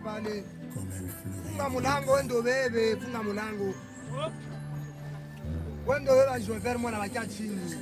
pale. Funga mulango wendo bebe, funga mulango. Wendo bebe anjwe ver mwana wakia chini.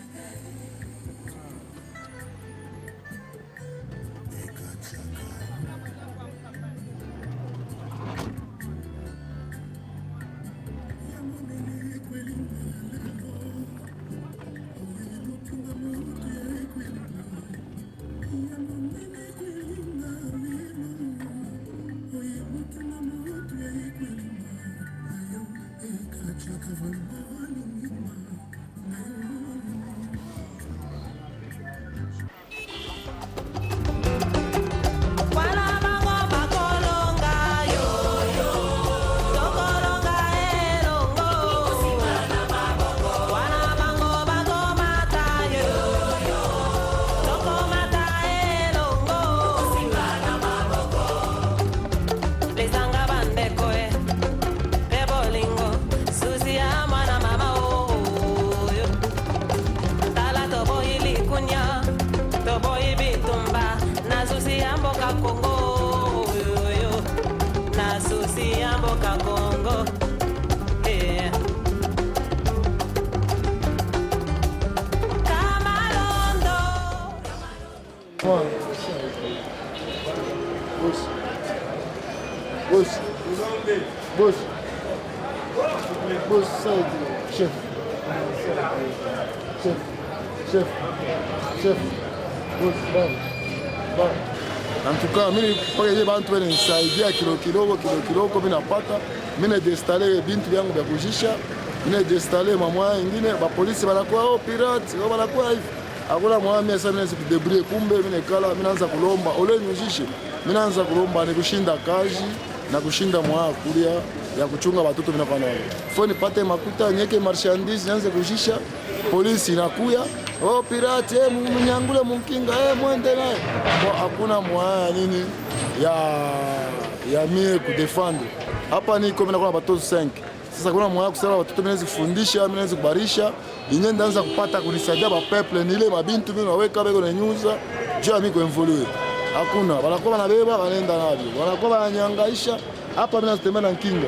En tout cas, mimi pale bantu wananisaidia kidogo mimi napata. Mimi destale bintu vyangu vya kujisha. Mimi destale mamwa nyingine ba polisi wanakuwa pirate, wao wanakuwa hivi. Hakuna mwami sasa mimi sikudebrie kumbe mimi nekala mimi naanza kulomba. Ole nyujishe. Mimi naanza kulomba ni kushinda kazi na kushinda mwa kulia ya kuchunga watoto vinafanya wao. Foni pate makuta nyeke marchandise nianze kujisha. Polisi inakuya. Oh pirate mnyangule mkinga mwende naye. Hakuna mwaya nini ya mie kudefendre. Hapa ni kama na watoto 5. Sasa kuna mwaya kusema watoto mnaweza kufundisha, mnaweza kubarisha, yenyewe ndaanza kupata kunisaidia ba peuple ni ile mabintu mimi naweka bego na nyuza, jua mimi kuenvolue. Hakuna, wanakuwa wanabeba wanaenda navyo. Wanakuwa wananyangaisha, hapa mimi natembea na kinga.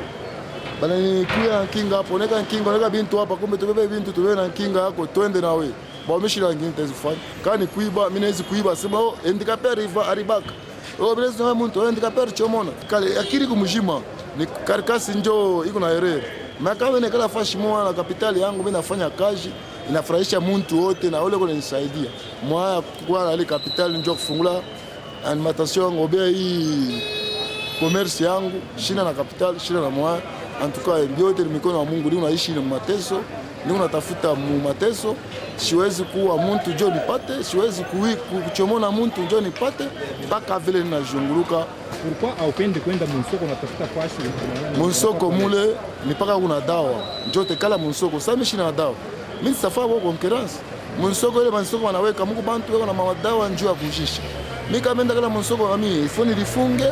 Bana nikuya na kinga hapo, neka kinga, neka bintu hapa, kumbe tubebe bintu tubebe na kinga yako, twende na wewe. Baomeshi la ngine tezifanya. Kani kuiba, mimi naweza kuiba sema handicapeur aribaka. Mimi naweza mtu handicapeur chomona. Kale akili kumjima ni karikasi njo iko na erreur. Makao nekala fashi mwa na kapitali yangu mimi nafanya kazi inafurahisha mtu wote na wale kunisaidia. Mwaya kwa ile kapitali njo kufungula animation ngobea hii commerce yangu shina na kapitali shina na mwaya. En tout cas biote ni mikono ya Mungu ndio naishi na mateso. Ndio natafuta mateso, siwezi kuwa mtu njoo nipate, siwezi kuchomona mtu njoo nipate, mpaka vile ninazunguruka. Pourquoi haupende kwenda msoko unatafuta fashi? Msoko mule ni paka kuna dawa. Njoo tekala msoko, sasa mimi na dawa. Mimi safari kwa concurrence. Msoko ile msoko wanaweka Mungu bantu wako na madawa njoo ya kujisha. Mimi kama nenda kala msoko na mimi, ifoni lifunge,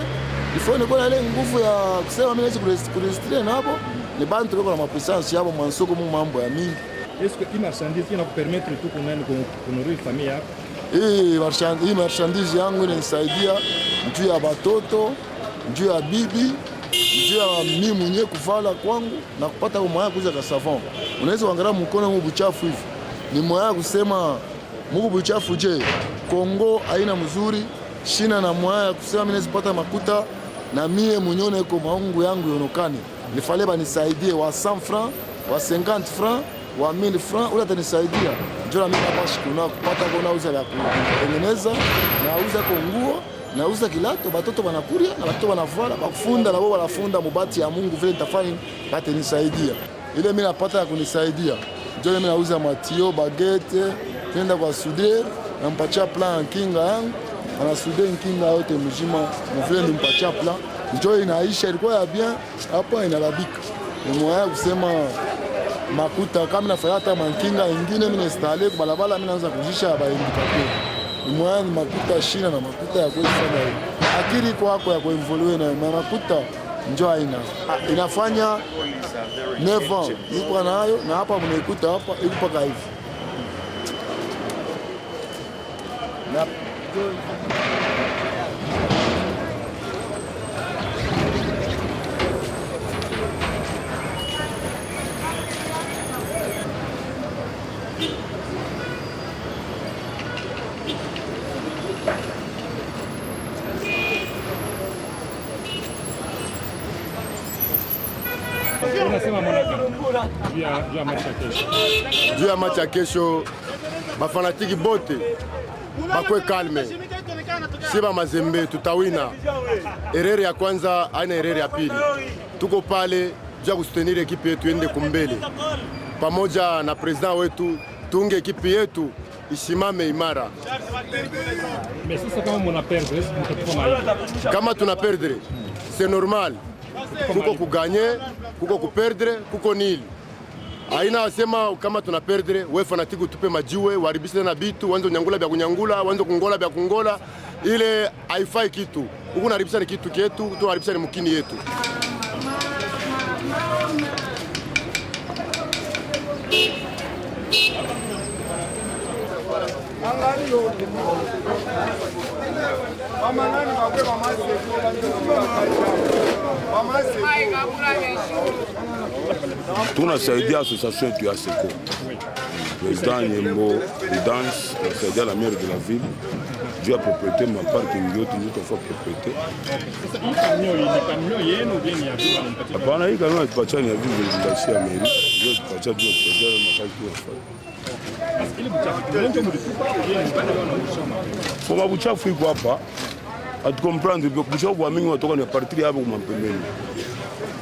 ifoni kwa ile nguvu ya kusema mimi naweza kuregistre na hapo. Ni bantu wako na mapuissance yabo mwansoko mu mambo ya mingi. Est-ce que marchandise inakupermettre tu kunourrir famille yako? Hii marchandise yangu inanisaidia juu ya watoto, juu ya bibi, juu ya mimi mwenyewe kuvala kwangu na kupata moyo kuuza ka savon. Unaweza kuangalia mkono mu buchafu hivi. Ni moyo kusema mu buchafu je, Kongo haina mzuri, shina na moyo kusema mimi nazipata makuta na mie mwenyewe niko maungu yangu yonokani. Nifale banisaidie wa 100 francs, wa 50 francs, wa 1000 francs, ule atanisaidia. Njoo mimi napashi kupata kuna uza la kutengeneza, nauza nguo, nauza kilato, batoto banakuria na batoto banavala, bakufunda na wao wanafunda mubati ya Mungu vile nitafanya batanisaidia. Ile mimi napata ya kunisaidia. Njoo mimi nauza matio, baguette, nenda kwa suder, nampatia plan kinga yangu, ana suder kinga yote mzima, mvile nimpatia plan. Njoo inaisha ilikuwa ya bien, hapa inalabika. Ni moya kusema makuta kama nafanya hata mankinga nyingine mimi installe kwa barabara mimi naanza kujisha ba indicateur. Ni moya ni makuta shina na makuta ya kuifanya hivi. Akili kwako ya kuevolue na makuta njoo haina. Inafanya 9 ans iko nayo na hapa mnaikuta hapa iko paka hivi. Na Unasema Monaka juu ya match ya kesho. Juu ya match ya kesho bafanatiki bote bakwe kalme. Siba Mazembe tutawina. Erere ya kwanza haina erere ya pili. Tuko pale juu ya kusutenir ekipi yetu ende kumbele. Pamoja na president wetu tuunge ekipi yetu isimame imara. Mais sasa kama mna perdre, kama tuna perdre, c'est normal. Kuko kuganye, kuko kuperdre, kuko nil. Aina asema kama tuna perdre, wewe fanatiku tupe majiwe, waribishe na bitu, wanzo nyangula bya kunyangula, wanzo kungola bya kungola. Ile haifai kitu. Huko naribisha ni kitu kietu, tunaribisha ni mkini yetu. Tunasaidia association yetu ya Seko. Président Nyembo Danse tunasaidia la maire de la ville. Juu ya propriété ma parking yote ndio tofauti propriété. Hapana, hii kama tupacha ni ya ville ndashia mairie. Ndio tupacha ndio kusaidia makazi tunafanya. Kwa mabuchafu iko hapa. Atukomprendre que buchafu kwa mingi watoka ni partir hapo kwa mpembeni.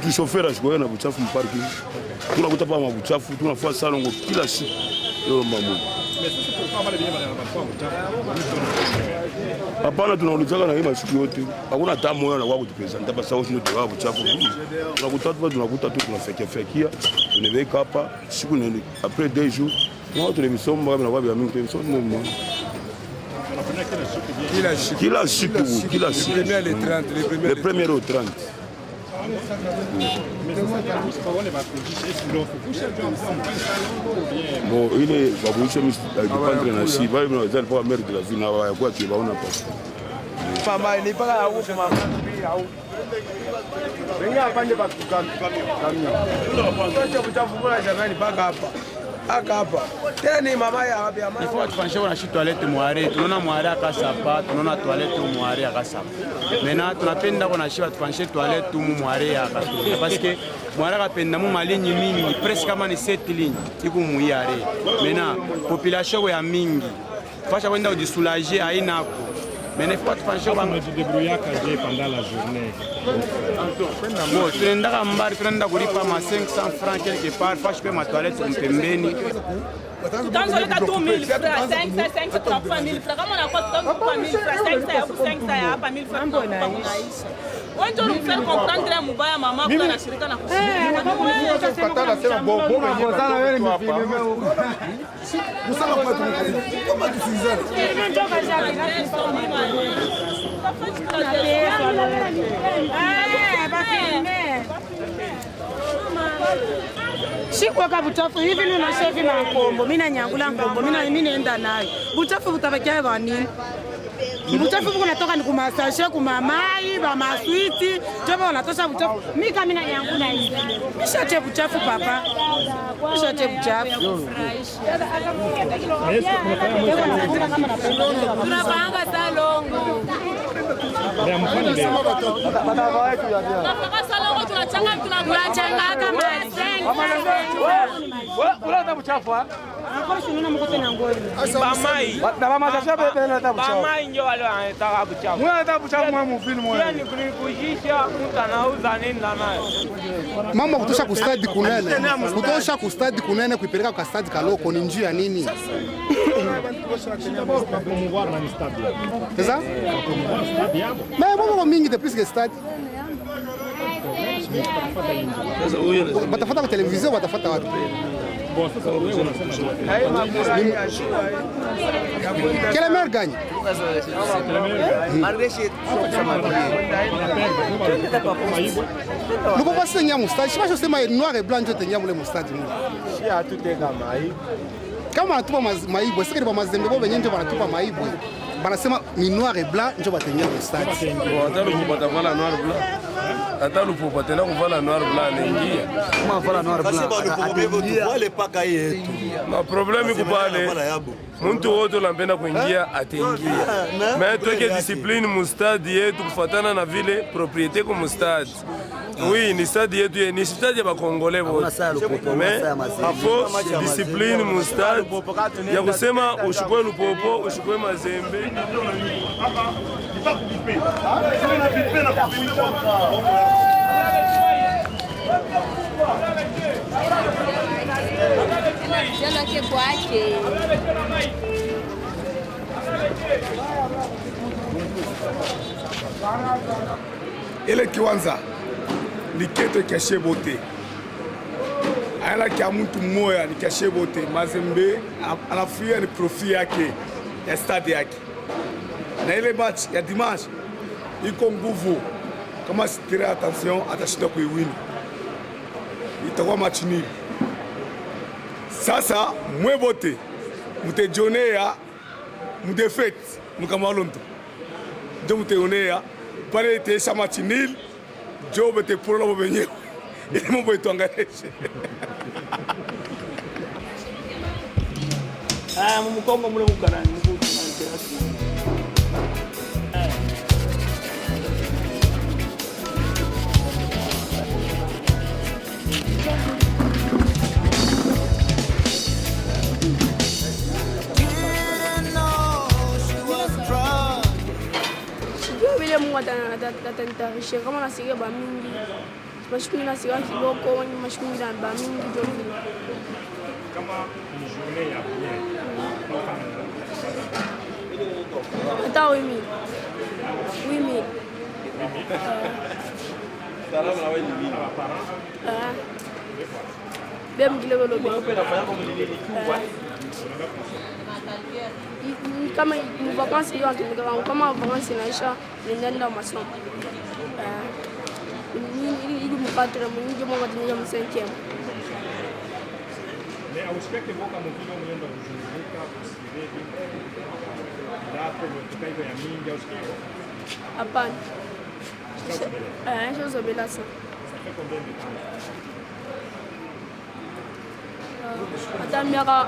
Tu chauffeur ashikoya na buchafu mparking. Tunakuta pa mabuchafu, tunafua salongo kila siku. Leo mambo. Hapana, tunaulizaka na hii masiku yote. Hakuna hata moyo na wao kutupresenta hapa sawa sio tu hapo chafu. Tunakuta tu tunafekia. Tunaweka hapa siku nene après 2 jours. Moi television kama na wapi ya mingi television ndio. Kila siku. Le premier au 30. Bon, ile wabuisha dépendre na si bali na wazali kwa maire de la ville na wa kwa kibaona pasi. Mama ni paka au mama au. Wenga pande pa kamio. Ndio buchafu bora jamani paka hapa. Hapa. Tena mama ya wapi mama? Ifo tufanishe kuna shi toilette mware. Tunaona mware akasapa, tunaona toilette mware akasapa. Mena tunapenda kuna shi tufanishe toilette mware akasapa. Parce que mware akapenda mu malinyi mingi, presque kama ni 7 lignes. Iko muyare. Mena population ya mingi. Fasha kwenda kujisoulager haina ko. Mais il faut penser au on se débrouiller pendant la journée. Bon, tu n'as pas m'bar, tu n'as pas ma 500 francs quelque part, faut que ma toilette soit pembeni. Quand on a 2000 francs, 500, 3 000 francs, comment on a quoi 3 000 francs, 500, pas 1000 francs, on doit nous faire comprendre que Moubaya maman pour la chirika na Shikwa buchafu hivi ni na shevi na ngombo, mimi nanyangula ngombo, mimi naenda nayo. Buchafu butabakia kwa nini? Buchafu buko natoka ni kumasashe kumamai, ba maswiti, toba wanatosha buchafu. Mimi kama mimi nanyangula hivi. Nishache buchafu papa. Nishache buchafu. tunapanga salongo. Salongo tunachanga kama 5. Bamai. Bamai ndio wale wanataka buchafu. Mwana anataka buchafu mwa mfilm mwana. Yaani kunikujisha mtu anauza nini nayo. Mama kutosha kustadi kunene. Kutosha kustadi kunene kuipeleka kwa stadi kaloko ni njia nini? Sasa? Mambo mingi de plus que stadi. Watafuata kwa televizion, watafuata watu. Quelle mère gagne? Nous pouvons passer à Moustadi. Je sais pas si noir et blanc je le Moustadi. Kama anatupa maibwe, sasa kwa mazembe bobe nyenje wanatupa maibwe. Banasema ni noir et blanc ndio batenya Moustadi. hata lupopo tena kuvala noir blanc anaingia. Kama vala noir blanc wale paka yetu Ma problemi kupale muntu wote unapenda kuingia ataingia. Mais tuweke discipline mustadi yetu kufatana na vile propriete ku mustadi. Oui, ni stade yetu ni stade ya bakongole wote. Mais afo discipline mustadi ya kusema ushukwe lupopo, ushukwe mazembe. Ile kiwanza ni kitu keshe bote. Aina kia mtu mmoja ni keshe bote. Mazembe anafuia ni profi yake ya stadi yake. Na ile match ya dimanche iko nguvu. Kama sitire attention atashinda kuiwini. Itakuwa match nil. Sasa mwe bote mutejionea mudefete mukamalonto. Ndio muteonea pale itesha match nil. Job te pour la venir. Ile mambo ituangaishe. Mkongo mule mkarani. Vile Mungu atanitarisha kama nasikia ba mingi. Mashukuni nasikia kidogo, mashukuni na ba mingi ndio vile. Kama ni journée ya bien. Hata wimi. Salamu na wewe ni nini? Bem gile bolo bem. Kama ni vacances ndio akinika kama vacances inaisha ninaenda masomo. Ili mpate mwenyewe mmoja tunija msenkem. Mais auspeke boka mvilo mwenda kuzunguka kusikiliza. Ndapo mtakaiva ya mingi auspeke. Hapana. Hizo bila sana. Hata miaka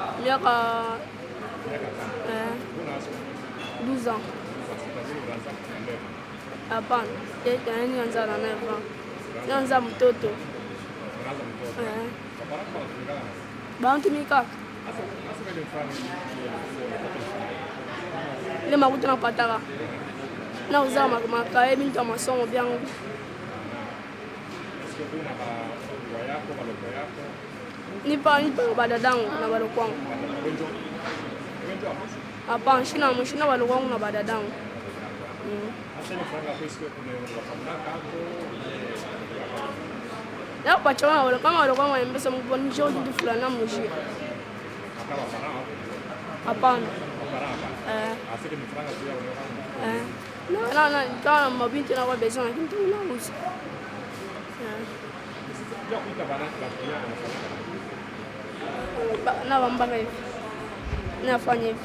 12 ans. Hapana, nianza na neva. Nianza mtoto. Bantu mikaka. Ile makuta napataka. Na uzama makae bintu masomo byangu. Nipa badadangu na baloko wangu. Hapana, shina baloko wangu na badadangu. Ya pachawa wale kama wale kama mbesa mbonjo kitu fulani na mjia. Hapana. Na kama mabinti na kwa besoin kitu na usi. Na wambanga hivi. Nafanya hivi.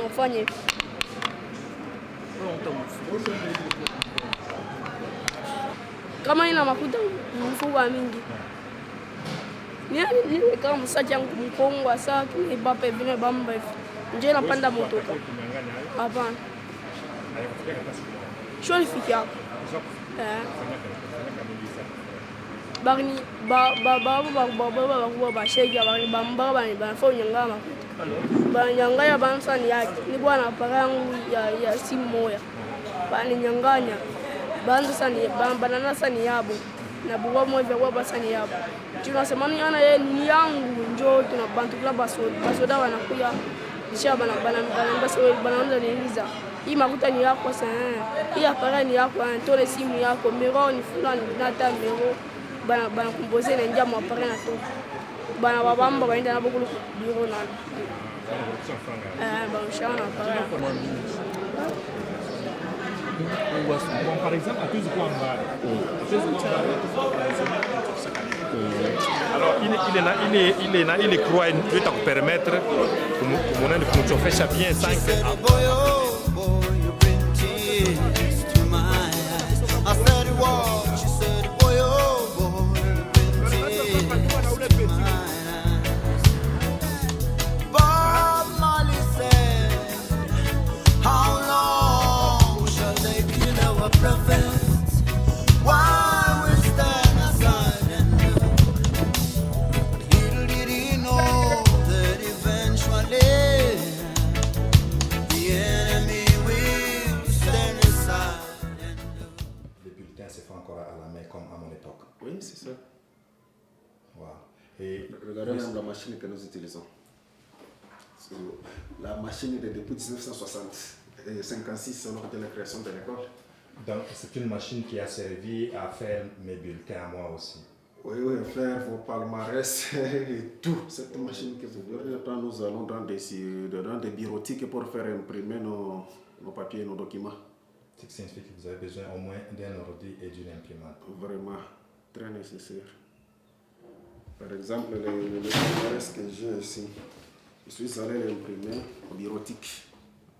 Nafanya hivi. Kama ina makuta mfuko mingi. Ni kama msacha yangu mkongo asa kibape vile bamba hivi. Nje napanda motoka. Hapana. Shoni fiki yako. Bagni ba shega bagni bamba bani bafanya ngama. Banyanganya bansani yake. Ni bwana parangu ya simu moya. Bani nyanganya. Bandu sani banana sani yabo. Na buwa moja kwa basani yabo. Tunasema ni ana yeye ni yangu njoo tunabantu kula basoda wanakuya. Kisha bana basoda banaanza niuliza. Hii makuta ni yako sana. Hii apara ni yako, tole simu yako, mero ni fulani na ta mero. Bana kumboze na njama apara na to. Bana babamba baenda na bokulu biro na. Bamshana apara. Bon, par exemple, à tous les points, Alors, il croit de te permettre de nous faire ça bien sans Oui, c'est ça. Wow. Et regardez même la machine que nous utilisons. La machine est depuis 1960 et 56 lors de la création de l'école. Donc c'est une machine qui a servi à faire mes bulletins à moi aussi. Oui, faire vos palmarès et tout. Cette machine que vous voyez, nous allons dans des bureautiques pour faire imprimer nos papiers et nos documents. Ce qui signifie que vous avez besoin au moins d'un ordi et d'une imprimante. Vraiment, très nécessaire. Par exemple, les palmarès que j'ai ici, je suis allé l'imprimer au bureautique,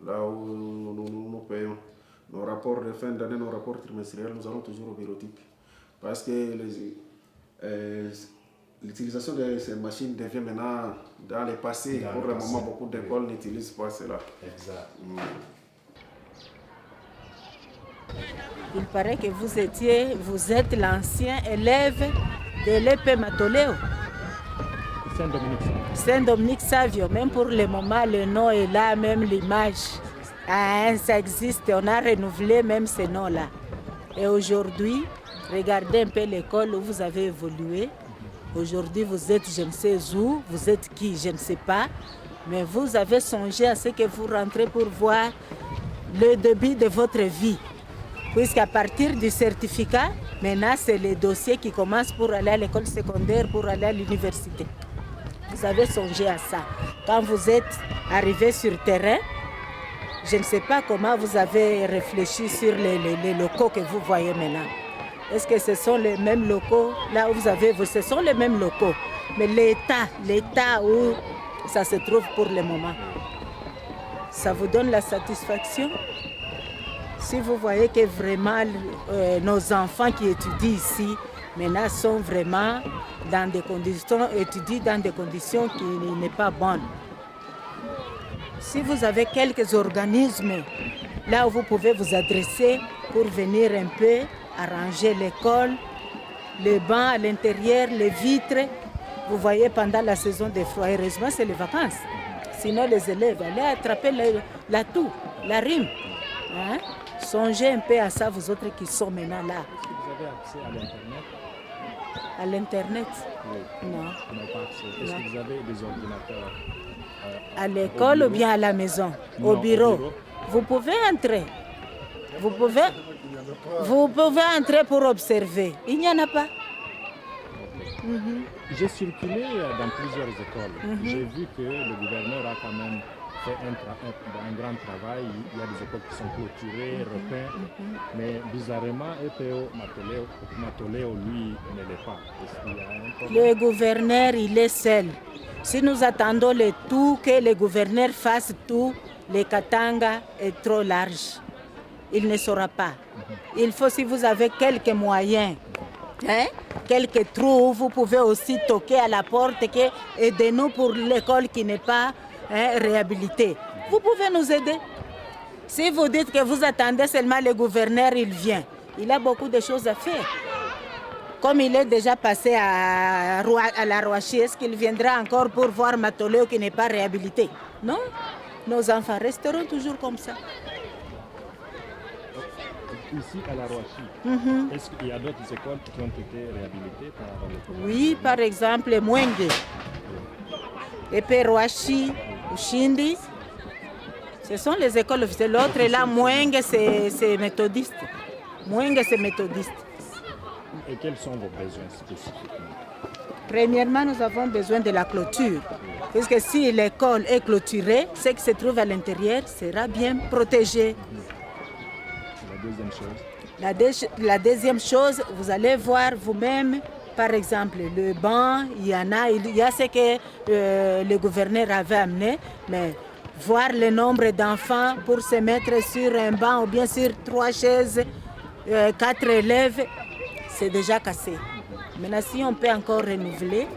là où nous payons nos rapports de fin d'année, nos rapports trimestriels, nous allons toujours au bureautique. Parce que l'utilisation de ces machines devient maintenant dans le passé. Pour le moment, beaucoup d'écoles n'utilisent pas cela. Exact. Il paraît que vous êtes l'ancien élève de l'EP Matoleo. Saint-Dominique Savio. Même pour le moment, le nom est là, même l'image. Ça existe, on a renouvelé même ce nom-là. Et aujourd'hui, regardez un peu l'école où vous avez évolué. Aujourd'hui, vous êtes je ne sais où, vous êtes qui, je ne sais pas. Mais vous avez songé à ce que vous rentrez pour voir le début de votre vie. Puisqu'à partir du certificat, maintenant, c'est les dossiers qui commencent pour aller à l'école secondaire, pour aller à l'université. Vous avez songé à ça. Quand vous êtes arrivé sur le terrain, je ne sais pas comment vous avez réfléchi sur les locaux que vous voyez maintenant. Est-ce que ce sont les mêmes locaux là où vous avez... Ce sont les mêmes locaux. Mais l'état où ça se trouve pour le moment, ça vous donne la satisfaction? Si vous voyez que vraiment nos enfants qui étudient ici, maintenant sont vraiment dans des conditions, étudient dans des conditions qui n'est pas bonnes. Si vous avez quelques organismes là où vous pouvez vous adresser pour venir un peu arranger l'école, les bancs à l'intérieur, les vitres, vous voyez pendant la saison des froids, heureusement c'est les vacances. Sinon les élèves allaient attraper la toux, la rime. Hein? Songez un peu à ça, vous autres qui sont maintenant là. Est-ce que vous avez accès à l'Internet? À l'Internet? Oui. Non. Est-ce que vous avez des ordinateurs? À l'école ou bien à la maison? Non, au bureau. Vous pouvez entrer. Vous pouvez entrer pour observer. Il n'y en a pas. J'ai circulé dans plusieurs écoles. J'ai vu que le gouverneur a quand même fait un grand travail. Il y a des écoles qui sont clôturées, repeintes, mais bizarrement, EPO Matoleo, lui, ne l'est pas. Le gouverneur, il est seul. Si nous attendons le tout, que le gouverneur fasse tout, le Katanga est trop large. Il ne saura pas. Il faut, si vous avez quelques moyens, quelques trous, vous pouvez aussi toquer à la porte, aidez-nous pour l'école qui n'est pas réhabilitée. Vous pouvez nous aider. Si vous dites que vous attendez seulement le gouverneur, il vient. Il a beaucoup de choses à faire. Comme il est déjà passé à la Roachi, est-ce qu'il viendra encore pour voir Matoleo qui n'est pas réhabilité? Non, nos enfants resteront toujours comme ça. Ici à la Roachi, est-ce qu'il y a d'autres écoles qui ont été réhabilitées par le... Oui, par exemple, Mwenge, Epe Roachi, Ushindi, ce sont les écoles officielles. L'autre est là, Mwenge, c'est méthodiste. Mwenge, c'est méthodiste. Et quels sont vos besoins spécifiquement? Premièrement, nous avons besoin de la clôture. Puisque si l'école est clôturée, ce qui se trouve à l'intérieur sera bien protégé. La deuxième chose? La deuxième chose, vous allez voir vous-même par exemple, le banc, il y a ce que le gouverneur avait amené, mais voir le nombre d'enfants pour se mettre sur un banc ou bien sur 3 chaises, 4 élèves, c'est déjà cassé. Maintenant, si on peut encore renouveler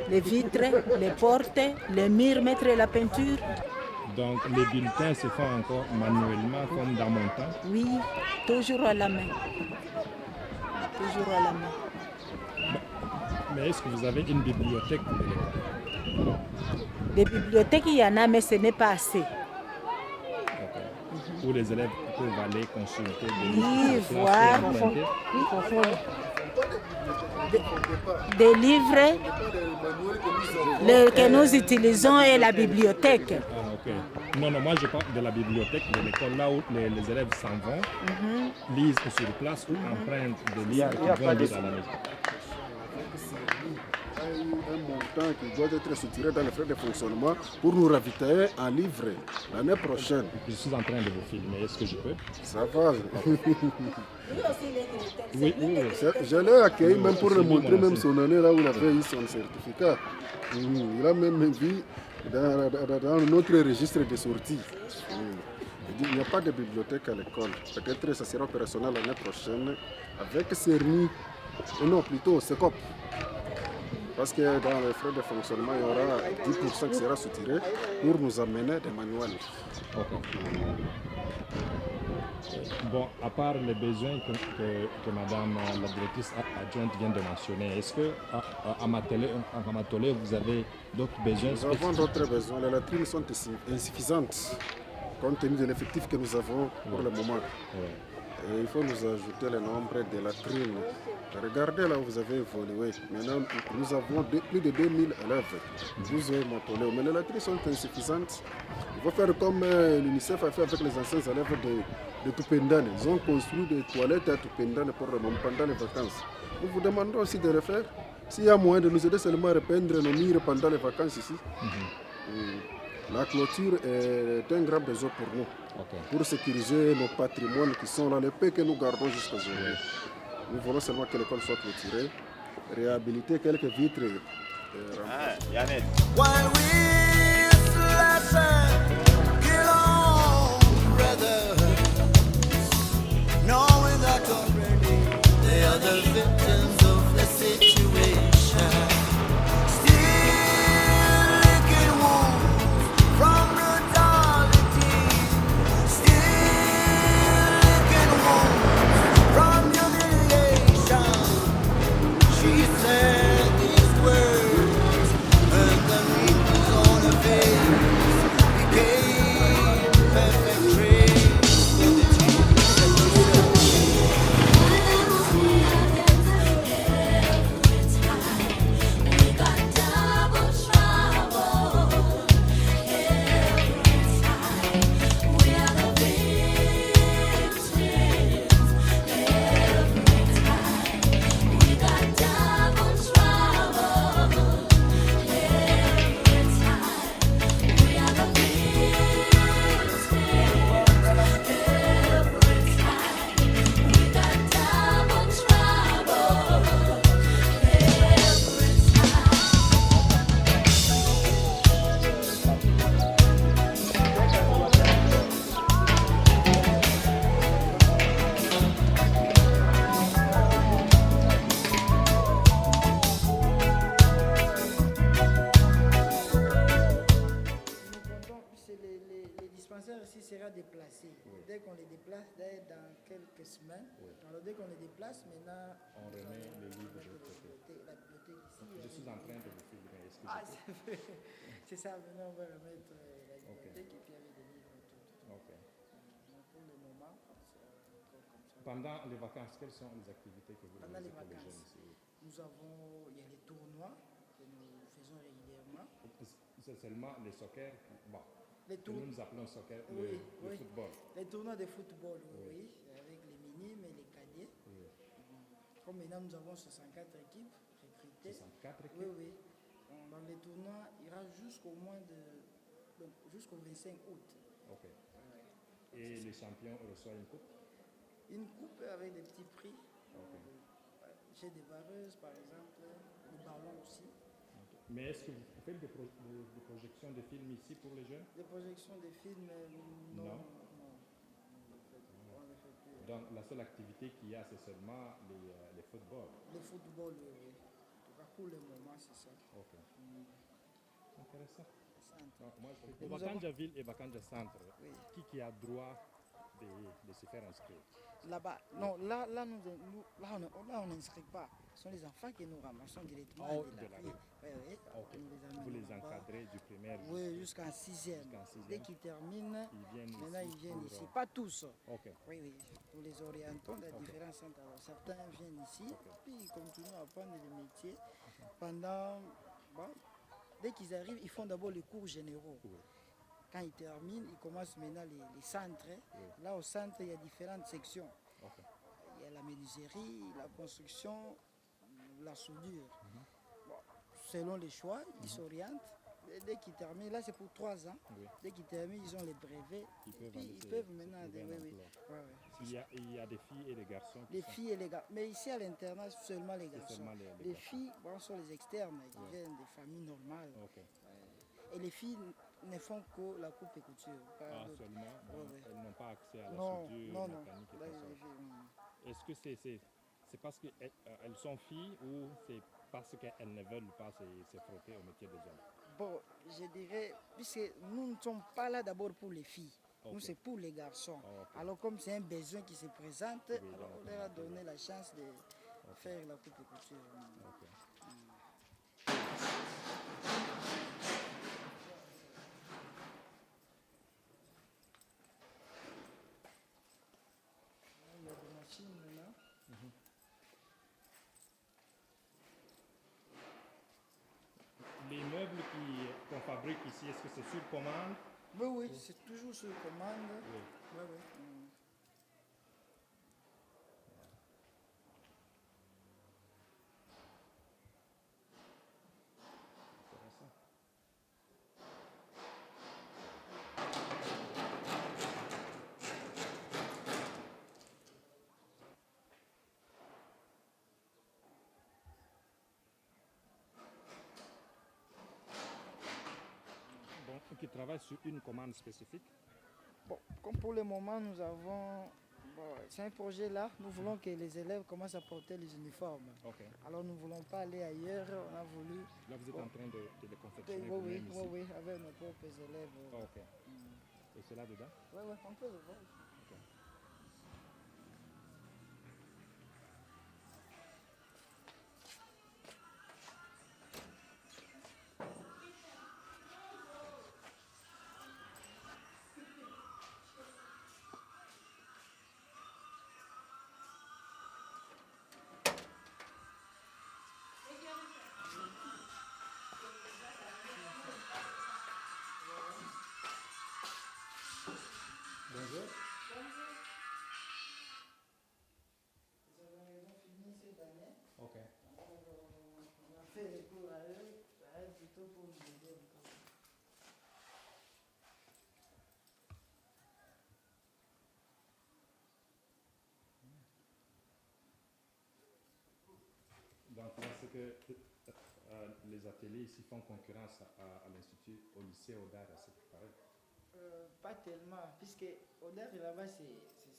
les vitres, les portes, les murs, mettre la peinture. Donc les bulletins se font encore manuellement comme dans mon temps? Oui, toujours à la main. Toujours à la main. Mais est-ce que vous avez une bibliothèque de l'école? Des bibliothèques, il y en a, mais ce n'est pas assez. Où les élèves peuvent aller consulter des livres, livres, voir, des livres que nous utilisons et la bibliothèque. Ah, okay. Non, moi je parle de la bibliothèque de l'école, là où les élèves s'en vont, lisent sur place ou empruntent des livres qui vont lire à la maison. Un montant qui doit être soutiré dans les frais de fonctionnement pour nous ravitailler en livret l'année prochaine. Je suis en train de vous filmer, est-ce que je peux? Ça va. Oui. Je l'ai accueilli même pour lui montrer même son année là où il avait eu son certificat. Il a même vu dans notre registre de sortie. Il n'y a pas de bibliothèque à l'école. Peut-être que ça sera opérationnel l'année prochaine avec CERNI, non plutôt CECOP. Parce que dans les frais de fonctionnement, il y aura 10% qui sera soutiré pour nous amener des manuels. Bon, à part les besoins que Madame la directrice adjointe vient de mentionner, est-ce qu'à Matolé, vous avez d'autres besoins? Nous avons d'autres besoins. Les latrines sont insuffisantes compte tenu de l'effectif que nous avons pour le moment. Et il faut nous ajouter le nombre de latrines. Regardez là où vous avez évolué. Maintenant, nous avons plus de 2000 élèves. Vous avez Matolé. Mais les latrines sont insuffisantes. Il faut faire comme l'UNICEF a fait avec les anciens élèves de Tupendane. Ils ont construit des toilettes à Tupendane pour le moment pendant les vacances. Nous vous demandons aussi de le faire. S'il y a moyen de nous aider seulement à repeindre nos murs pendant les vacances ici. La clôture est un grand besoin pour nous, pour sécuriser nos patrimoines qui sont là, les paix que nous gardons jusqu'à aujourd'hui. Nous voulons seulement que l'école soit clôturée, réhabiliter quelques vitres. Dès qu'on les déplace, dans quelques semaines, alors dès qu'on les déplace, maintenant on remet les livres de l'autre côté. La bibliothèque ici. Je suis en train de vous filmer. C'est ça, maintenant on va remettre la bibliothèque et puis avec des livres et tout. Pour le moment, c'est encore comme ça. Pendant les vacances, quelles sont les activités que vous Pendant les pour les jeunes vacances, nous avons, il y a les tournois que nous faisons régulièrement. C'est seulement les soccer, bon. Nous appelons soccer, le football. Les tournois de football, oui, avec les minimes et les cadets. Comme maintenant nous avons 64 équipes recrutées. 64 équipes? Oui. Dans les tournois, il y aura jusqu'au 25 août. Et les champions reçoivent une coupe? Une coupe avec des petits prix. J'ai des vareuses, par exemple, des ballons aussi. Mais est-ce que vous faites des projections de films ici pour les jeunes? Des projections de films, non. Non. On ne fait plus. Donc la seule activité qu'il y a, c'est seulement les footballs. Le football, oui. En tout cas, pour le moment, c'est ça. Ok. Intéressant. Donc, moi, au Bakanja Ville et Bakanja Centre, oui. Qui a droit de se faire inscrire? Là-bas, non, là, on n'inscrit pas. Ce sont les enfants que nous ramassons directement de la rue. Oui, okay. Vous les encadrez du primaire? Oui, jusqu'en 6e. Dès qu'ils terminent, ils viennent ici. Pas tous. Okay. Oui, nous les orientons dans différents centres. Alors, certains viennent ici, puis ils continuent à apprendre le métier pendant... Bon, dès qu'ils arrivent, ils font d'abord les cours généraux. Oui. Quand ils terminent, ils commencent maintenant les centres. Oui. Là, au centre, il y a différentes sections. Okay. Il y a la menuiserie, la construction, la soudure. Bon, selon les choix, ils s'orientent. Dès qu'ils terminent, là c'est pour 3 ans. Oui. Dès qu'ils terminent, ils ont les brevets. Ils peuvent maintenant... Il y a des filles et des garçons. Les filles et les garçons. Mais ici à l'internat, seulement les garçons. Seulement les filles sont les externes, qui viennent des familles normales. Okay. Et les filles ne font que la coupe et couture. Seulement, elles n'ont pas accès à la soudure mécanique et tout ça. Est-ce que c'est parce qu'elles sont filles ou c'est parce qu'elles ne veulent pas se frotter au métier des hommes? Bon, je dirais, puisque nous ne sommes pas là d'abord pour les filles. Okay. Nous, c'est pour les garçons. Okay. Alors, comme c'est un besoin qui se présente, on leur a donné la chance de faire la coupe et couture. Il y a des machines là. Les meubles qu'on fabrique ici, est-ce que c'est sur commande? Oui, c'est toujours sur commande. Oui. Intéressant. Qui travaille sur une commande spécifique? Bon, comme pour le moment, nous avons... Bon, c'est un projet là, nous voulons que les élèves commencent à porter les uniformes. Okay. Alors nous ne voulons pas aller ailleurs, on a voulu... Là vous êtes en train de les confectionner oui, avec nos propres élèves. Ok. Et c'est là dedans? Oui, on peut le voir. Okay. Bonjour. Ils ont fini cette année. Ok. On a fait les cours à eux, plutôt pour nous aider encore. Donc, parce que les ateliers ici font concurrence à l'Institut, au lycée Odar, c'est pareil? Pas tellement, puisque Odar là-bas c'est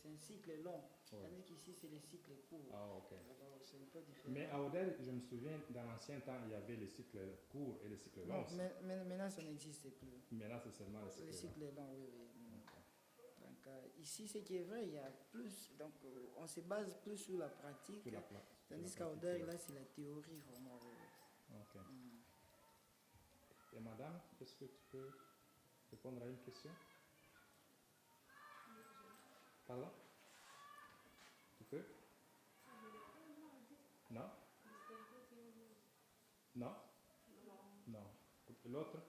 un cycle long, tandis qu'ici c'est les cycles courts. Ah, ok. Alors c'est un peu différent. Mais à Odar, je me souviens, dans l'ancien temps, il y avait les cycles courts et les cycles longs. Non, mais maintenant ça n'existe plus. Maintenant c'est seulement les cycles longs. Oui. Okay. Donc ici, ce qui est vrai, il y a plus, donc on se base plus sur la pratique, tandis qu'à Odar, là c'est la théorie vraiment. Ok. Et madame, est-ce que tu peux répondre à une question? Pardon? Tu peux? Non? Non? Non. L'autre?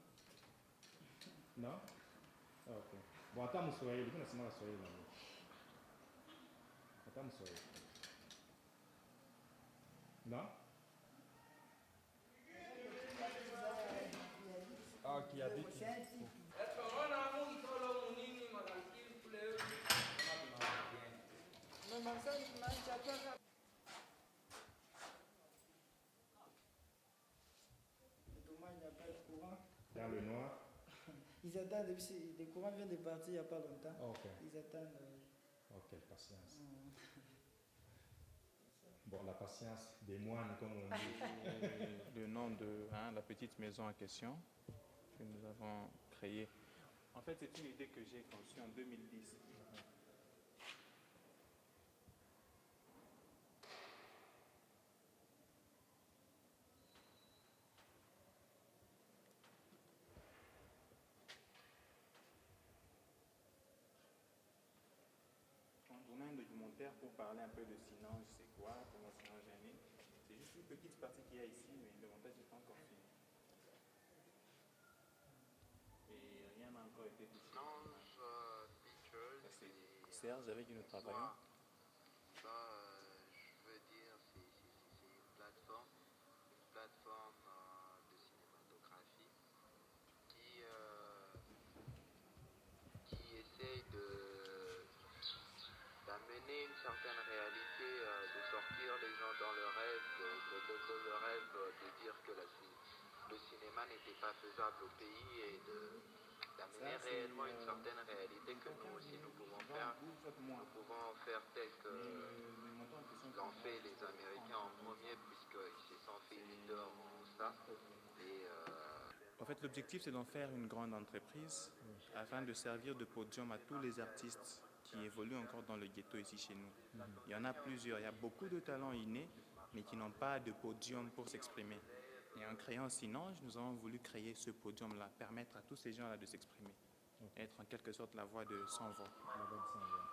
Non? Ok. Bon, attends, Moussoaï, il faut que Swahili. Attends, Moussoaï. Non? Ah, qui a dit qu'il... Ils attendent, les courants viennent de partir il n'y a pas longtemps. Ok. Ils attendent. Oh, quelle patience. Bon, la patience des moines, comme on dit. Le nom de la petite maison en question que nous avons créée. En fait, c'est une idée que j'ai conçue en 2010. On a un documentaire pour parler un peu de Sinange, c'est quoi, comment Sinange est né. C'est juste une petite partie qu'il y a ici, mais le montage n'est pas encore fini. Et rien n'a encore été touché. C'est Serge avec qui nous travaillons. Ça, je veux dire, c'est une plateforme de cinématographie qui essaye d'amener une certaine réalité, de sortir les gens dans le rêve, de dire que le cinéma n'était pas faisable au pays et d'amener réellement une certaine réalité que nous aussi nous pouvons faire. Nous pouvons faire tel que l'ont fait les Américains en premier, puisqu'ils se sont fait leader en ça. En fait, l'objectif, c'est d'en faire une grande entreprise afin de servir de podium à tous les artistes qui évoluent encore dans le ghetto ici chez nous. Il y en a plusieurs. Il y a beaucoup de talents innés, mais qui n'ont pas de podium pour s'exprimer. Et en créant Sinange, nous avons voulu créer ce podium-là, permettre à tous ces gens-là de s'exprimer. Être en quelque sorte la voix de sans voix. La voix de sans voix.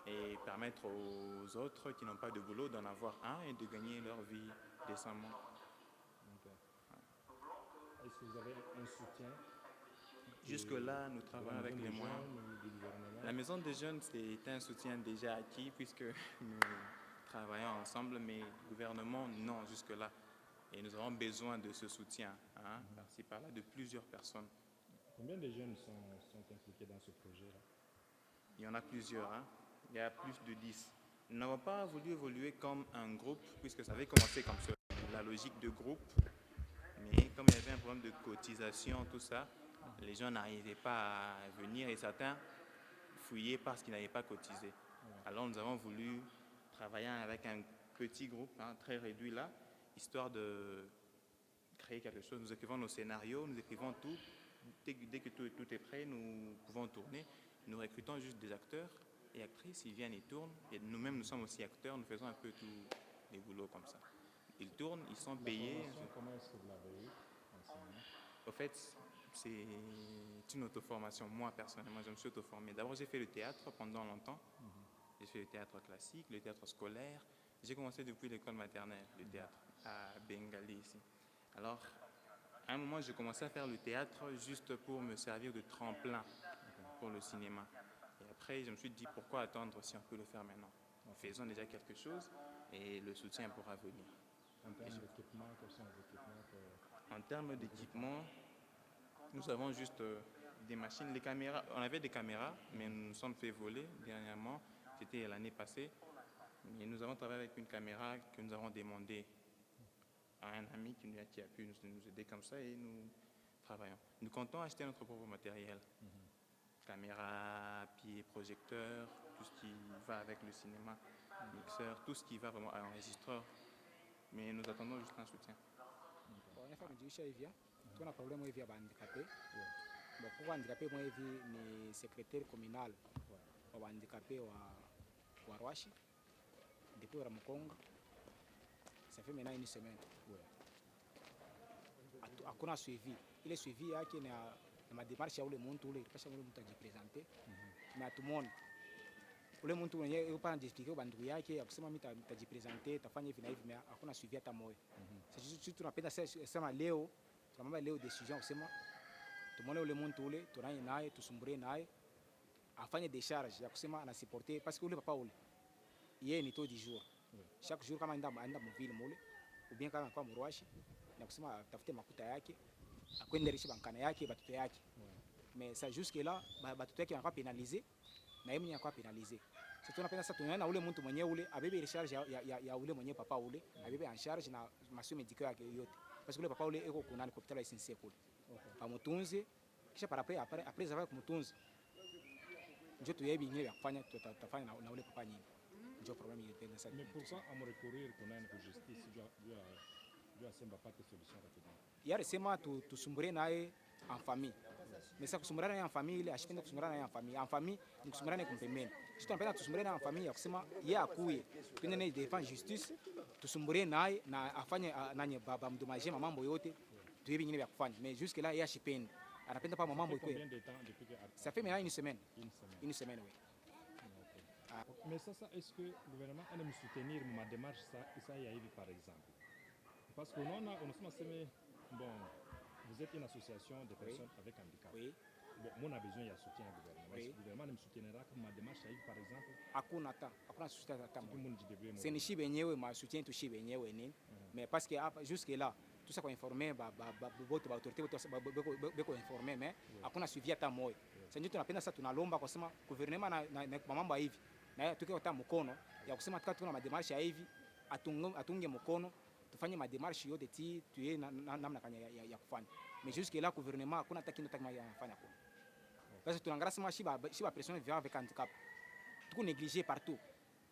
Ouais. Et permettre aux autres qui n'ont pas de boulot d'en avoir un et de gagner leur vie décemment. Okay. Ouais. Est-ce que vous avez un soutien? Jusque-là, nous travaillons avec les moyens. La maison des jeunes, c'est un soutien déjà acquis puisque nous travaillons ensemble, mais le gouvernement, non, jusque-là. Et nous avons besoin de ce soutien, par-ci, par-là, de plusieurs personnes. Combien de jeunes sont impliqués dans ce projet-là? Il y en a plusieurs, il y a plus de 10. Nous n'avons pas voulu évoluer comme un groupe, puisque ça avait commencé comme ça, la logique de groupe. Mais comme il y avait un problème de cotisation, tout ça, les gens n'arrivaient pas à venir et certains fouillaient parce qu'ils n'avaient pas cotisé. Alors nous avons voulu travailler avec un petit groupe, très réduit là, histoire de créer quelque chose. Nous écrivons nos scénarios, nous écrivons tout. Dès que tout est prêt, nous pouvons tourner. Nous recrutons juste des acteurs et actrices, ils viennent, ils tournent. Et nous-mêmes, nous sommes aussi acteurs, nous faisons un peu tous les boulots comme ça. Ils tournent, ils sont payés. Comment est-ce que vous l'avez eu? Au fait, c'est une auto-formation. Moi, personnellement, je me suis auto-formé. D'abord, j'ai fait le théâtre pendant longtemps. J'ai fait le théâtre classique, le théâtre scolaire. J'ai commencé depuis l'école maternelle, le théâtre, à Bengali, ici. Alors, à un moment, j'ai commencé à faire le théâtre juste pour me servir de tremplin pour le cinéma. Et après, je me suis dit, pourquoi attendre si on peut le faire maintenant? Faisons déjà quelque chose et le soutien pourra venir. En termes d'équipement, quels sont les équipements En termes d'équipement, nous avons juste des machines, les caméras. On avait des caméras, mais nous nous sommes fait voler dernièrement. C'était l'année passée. Mais nous avons travaillé avec une caméra que nous avons demandé à un ami qui a pu nous aider comme ça et nous travaillons. Nous comptons acheter notre propre matériel. Caméra, pied, projecteur, tout ce qui va avec le cinéma, mixeur, tout ce qui va vraiment à l'enregistreur. Mais nous attendons juste un soutien. Bon, il faut que je dise que un problème avec les handicapés. Bon, pour les handicapés, moi, je suis secrétaire communal pour les handicapés à Rwashi, depuis Ramukonga. Ça fait maintenant une semaine. On a suivi. Il est suivi qui na démarche ya ule muntu ule kasha ule muntu ajipresente na tumone ule muntu mwenyewe yupo anajiexplique kwa ndugu yake akusema mimi nitajipresente tafanya hivi na hivi, hakuna suivi hata moja. Sisi tunapenda sema leo tunamwambia leo decision kusema tumone ule muntu ule tunaye naye tusumbure naye afanye décharge ya kusema ana supporter parce que ule papa ule yeye ni taux du jour chaque jour kama anda mvile mule ou bien kama kwa Murwashi na kusema tafute makuta yake akwendereshe bankana yake batoto yake. Mais ça jusque là batoto yake wanakuwa pénalisé na yeye mwenyewe anakuwa pénalisé. Sasa tunapenda sasa tunaona ule mtu mwenyewe ule abebe recharge ya ule mwenyewe papa ule abebe en charge na masomo médical yake yote parce que ule papa ule eko kunani hospital ya SNC kule pamutunze kisha après avoir kumtunza ndio tuyebi ingine ya kufanya tutafanya na ule papa nyingi ndio problem ile tena sasa. Mais pourquoi on recourir kuna ni justice jua semba pate solution rapidement. Yale sema tusumbure naye en famille. Mais ça kusumbura naye en famille ile ashipenda kusumbura naye en famille. En famille ni kusumbura naye kumpembeni. Sisi tunapenda tusumbure naye en famille ya kusema yeye akuye. Twende naye defend justice, tusumbure naye na afanye nanye baba mdomaje mambo yote. Tuyebi ingine ya kufanya. Mais jusque là yeye ashipenda. Anapenda pa mambo iko. Ça fait maintenant une semaine. Une semaine oui. Mais ça est-ce que le gouvernement allait me soutenir ma démarche ça y a eu par exemple? Parce que on se bon, vous êtes une association de personnes avec handicap. Oui. Bon, moi on a besoin de soutien au gouvernement. Oui. Le gouvernement me soutiendra comme ma démarche a eu par exemple? Hakuna soutien hata. C'est ni shibe yenyewe ma soutien tu shibe yenyewe nini? Mais parce que jusque là tout ça qu'on informer bote ba autorité bote beko informer mais hakuna suivi hata moyo. Sasa ndio tunapenda sasa tunalomba kwa sema gouvernement na mambo hivi. Na tukiwa hata mkono ya kusema tukatuna mademarsha hivi atunge mkono tufanye mademarsha yote tuye namna kanya ya kufanya. Mais jusque là gouvernement hakuna hata kitu kinafanya kwa. Parce que tunaangalia sema shiba personne vivant avec handicap. Tuko négligé partout.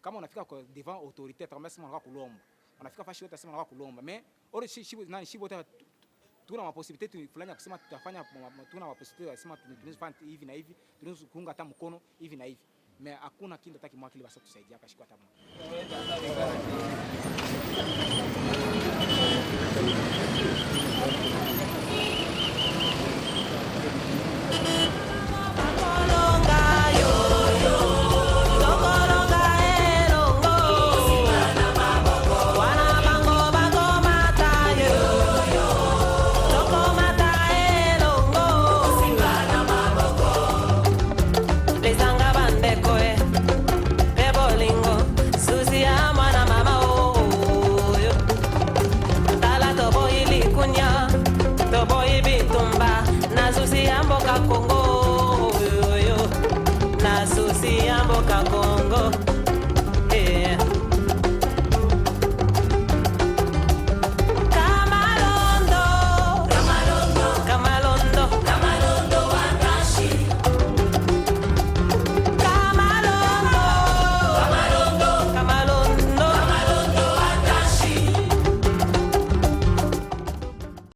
Kama unafika devant autorité kama sema unataka kulomba. Unafika fashi yote sema unataka kulomba. Mais ore shibo tuna maposibilité fulani ya kusema tutafanya tuna maposibilité ya kusema tunaweza fanya hivi na hivi, tunaweza kuunga hata mkono hivi na hivi. Mais hakuna kindu hata kimwa kile basi tusaidia akashika hata mmoja.